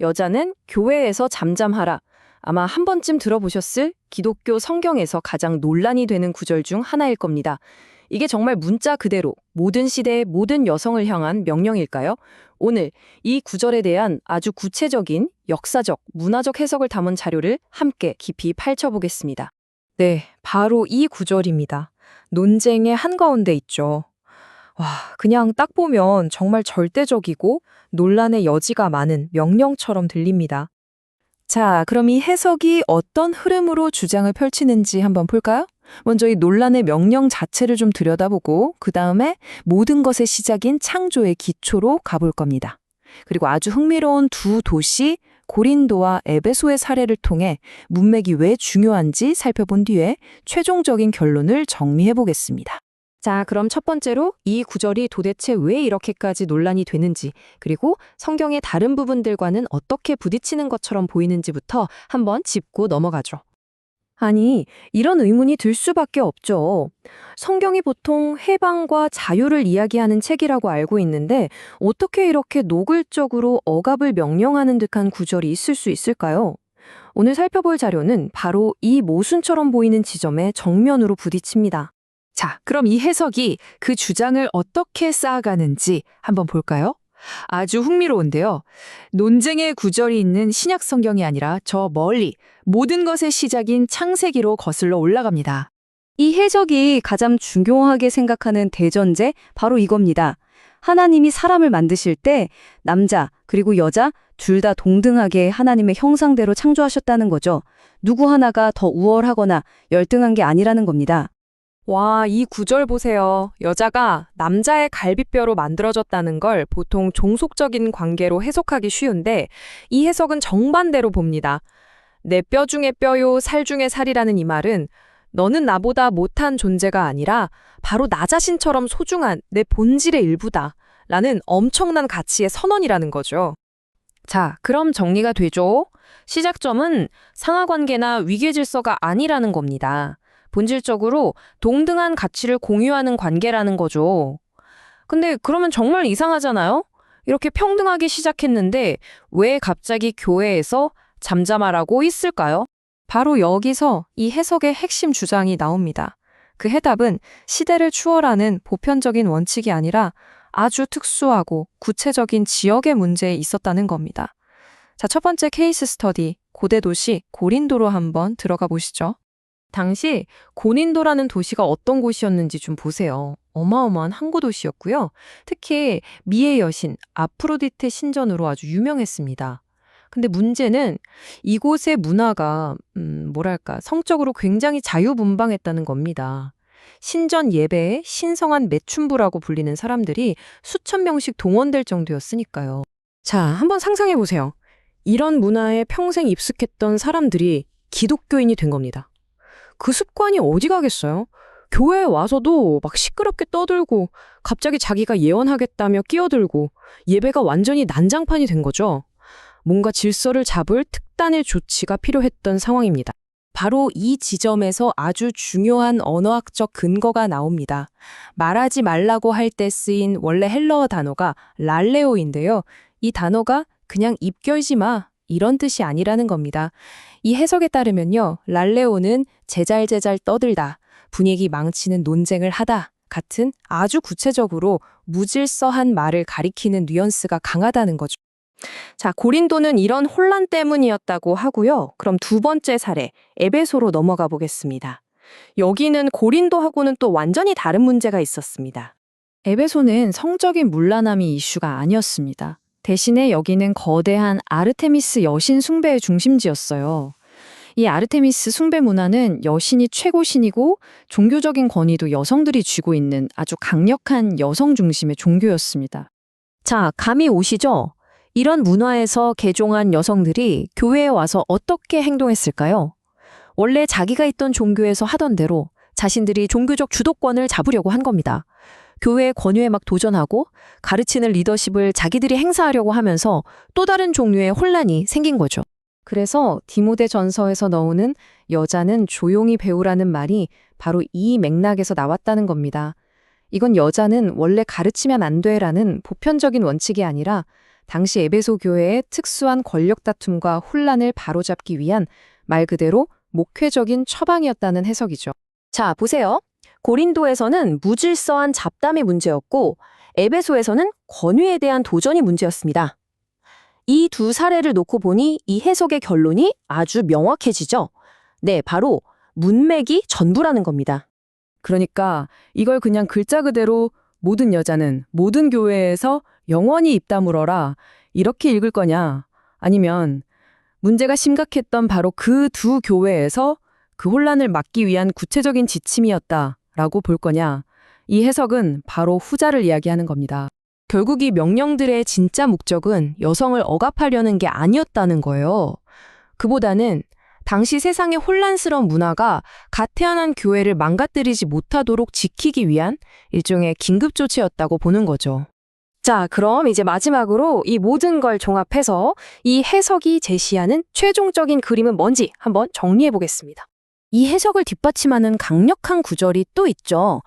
여자는 교회에서 잠잠하라. 아마 한 번쯤 들어보셨을 기독교 성경에서 가장 논란이 되는 구절 중 하나일 겁니다. 이게 정말 문자 그대로 모든 시대의 모든 여성을 향한 명령일까요? 오늘 이 구절에 대한 아주 구체적인 역사적, 문화적 해석을 담은 자료를 함께 깊이 파헤쳐보겠습니다. 네, 바로 이 구절입니다. 논쟁의 한가운데 있죠. 와, 그냥 딱 보면 정말 절대적이고 논란의 여지가 많은 명령처럼 들립니다. 자, 그럼 이 해석이 어떤 흐름으로 주장을 펼치는지 한번 볼까요? 먼저 이 논란의 명령 자체를 좀 들여다보고 그 다음에 모든 것의 시작인 창조의 기초로 가볼 겁니다. 그리고 아주 흥미로운 두 도시 고린도와 에베소의 사례를 통해 문맥이 왜 중요한지 살펴본 뒤에 최종적인 결론을 정리해 보겠습니다. 자, 그럼 첫 번째로 이 구절이 도대체 왜 이렇게까지 논란이 되는지, 그리고 성경의 다른 부분들과는 어떻게 부딪히는 것처럼 보이는지부터 한번 짚고 넘어가죠. 아니, 이런 의문이 들 수밖에 없죠. 성경이 보통 해방과 자유를 이야기하는 책이라고 알고 있는데 어떻게 이렇게 노골적으로 억압을 명령하는 듯한 구절이 있을 수 있을까요? 오늘 살펴볼 자료는 바로 이 모순처럼 보이는 지점에 정면으로 부딪힙니다. 자, 그럼 이 해석이 그 주장을 어떻게 쌓아가는지 한번 볼까요? 아주 흥미로운데요. 논쟁의 구절이 있는 신약 성경이 아니라 저 멀리 모든 것의 시작인 창세기로 거슬러 올라갑니다. 이 해석이 가장 중요하게 생각하는 대전제 바로 이겁니다. 하나님이 사람을 만드실 때 남자 그리고 여자 둘 다 동등하게 하나님의 형상대로 창조하셨다는 거죠. 누구 하나가 더 우월하거나 열등한 게 아니라는 겁니다. 와, 이 구절 보세요. 여자가 남자의 갈비뼈로 만들어졌다는 걸 보통 종속적인 관계로 해석하기 쉬운데 이 해석은 정반대로 봅니다. 내 뼈 중에 뼈요, 살 중에 살이라는 이 말은 너는 나보다 못한 존재가 아니라 바로 나 자신처럼 소중한 내 본질의 일부다 라는 엄청난 가치의 선언이라는 거죠. 자, 그럼 정리가 되죠? 시작점은 상하관계나 위계질서가 아니라는 겁니다. 본질적으로 동등한 가치를 공유하는 관계라는 거죠. 근데 그러면 정말 이상하잖아요? 이렇게 평등하게 시작했는데 왜 갑자기 교회에서 잠잠하라고 했을까요? 바로 여기서 이 해석의 핵심 주장이 나옵니다. 그 해답은 시대를 추월하는 보편적인 원칙이 아니라 아주 특수하고 구체적인 지역의 문제에 있었다는 겁니다. 자, 첫 번째 케이스 스터디, 고대 도시 고린도로 한번 들어가 보시죠. 당시 고린도라는 도시가 어떤 곳이었는지 좀 보세요. 어마어마한 항구 도시였고요. 특히 미의 여신 아프로디테 신전으로 아주 유명했습니다. 근데 문제는 이곳의 문화가 성적으로 굉장히 자유분방했다는 겁니다. 신전 예배에 신성한 매춘부라고 불리는 사람들이 수천 명씩 동원될 정도였으니까요. 자, 한번 상상해 보세요. 이런 문화에 평생 입숙했던 사람들이 기독교인이 된 겁니다. 그 습관이 어디 가겠어요? 교회에 와서도 막 시끄럽게 떠들고 갑자기 자기가 예언하겠다며 끼어들고 예배가 완전히 난장판이 된 거죠. 뭔가 질서를 잡을 특단의 조치가 필요했던 상황입니다. 바로 이 지점에서 아주 중요한 언어학적 근거가 나옵니다. 말하지 말라고 할 때 쓰인 원래 헬러어 단어가 랄레오인데요. 이 단어가 그냥 입 열지 마 이런 뜻이 아니라는 겁니다. 이 해석에 따르면요. 랄레오는 제잘제잘 떠들다, 분위기 망치는 논쟁을 하다 같은 아주 구체적으로 무질서한 말을 가리키는 뉘앙스가 강하다는 거죠. 자, 고린도는 이런 혼란 때문이었다고 하고요. 그럼 두 번째 사례, 에베소로 넘어가 보겠습니다. 여기는 고린도하고는 또 완전히 다른 문제가 있었습니다. 에베소는 성적인 문란함이 이슈가 아니었습니다. 대신에 여기는 거대한 아르테미스 여신 숭배의 중심지였어요. 이 아르테미스 숭배 문화는 여신이 최고신이고 종교적인 권위도 여성들이 쥐고 있는 아주 강력한 여성 중심의 종교였습니다. 자, 감이 오시죠? 이런 문화에서 개종한 여성들이 교회에 와서 어떻게 행동했을까요? 원래 자기가 있던 종교에서 하던 대로 자신들이 종교적 주도권을 잡으려고 한 겁니다. 교회의 권위에 막 도전하고 가르치는 리더십을 자기들이 행사하려고 하면서 또 다른 종류의 혼란이 생긴 거죠. 그래서 디모데 전서에서 나오는 여자는 조용히 배우라는 말이 바로 이 맥락에서 나왔다는 겁니다. 이건 여자는 원래 가르치면 안 돼라는 보편적인 원칙이 아니라 당시 에베소 교회의 특수한 권력 다툼과 혼란을 바로잡기 위한 말 그대로 목회적인 처방이었다는 해석이죠. 자, 보세요. 고린도에서는 무질서한 잡담의 문제였고 에베소에서는 권위에 대한 도전이 문제였습니다. 이 두 사례를 놓고 보니 이 해석의 결론이 아주 명확해지죠. 네, 바로 문맥이 전부라는 겁니다. 그러니까 이걸 그냥 글자 그대로 모든 여자는 모든 교회에서 영원히 입 다물어라 이렇게 읽을 거냐, 아니면 문제가 심각했던 바로 그 두 교회에서 그 혼란을 막기 위한 구체적인 지침이었다라고 볼 거냐, 이 해석은 바로 후자를 이야기하는 겁니다. 결국 이 명령들의 진짜 목적은 여성을 억압하려는 게 아니었다는 거예요. 그보다는 당시 세상의 혼란스러운 문화가 갓 태어난 교회를 망가뜨리지 못하도록 지키기 위한 일종의 긴급 조치였다고 보는 거죠. 자, 그럼 이제 마지막으로 이 모든 걸 종합해서 이 해석이 제시하는 최종적인 그림은 뭔지 한번 정리해 보겠습니다. 이 해석을 뒷받침하는 강력한 구절이 또 있죠.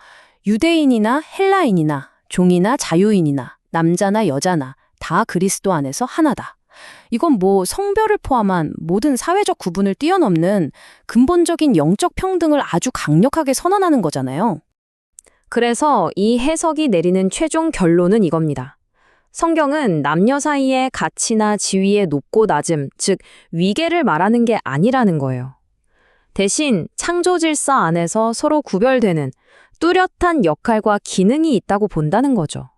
유대인이나 헬라인이나 종이나 자유인이나 남자나 여자나 다 그리스도 안에서 하나다. 이건 뭐 성별을 포함한 모든 사회적 구분을 뛰어넘는 근본적인 영적 평등을 아주 강력하게 선언하는 거잖아요. 그래서 이 해석이 내리는 최종 결론은 이겁니다. 성경은 남녀 사이의 가치나 지위의 높고 낮음, 즉 위계를 말하는 게 아니라는 거예요. 대신 창조 질서 안에서 서로 구별되는 뚜렷한 역할과 기능이 있다고 본다는 거죠.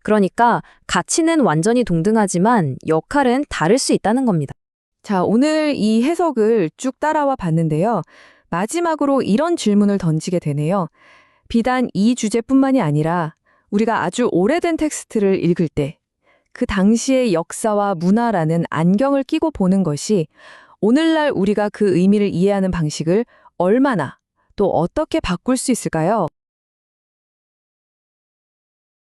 그러니까 가치는 완전히 동등하지만 역할은 다를 수 있다는 겁니다. 자, 오늘 이 해석을 쭉 따라와 봤는데요. 마지막으로 이런 질문을 던지게 되네요. 비단 이 주제뿐만이 아니라 우리가 아주 오래된 텍스트를 읽을 때 그 당시의 역사와 문화라는 안경을 끼고 보는 것이 오늘날 우리가 그 의미를 이해하는 방식을 얼마나 또 어떻게 바꿀 수 있을까요?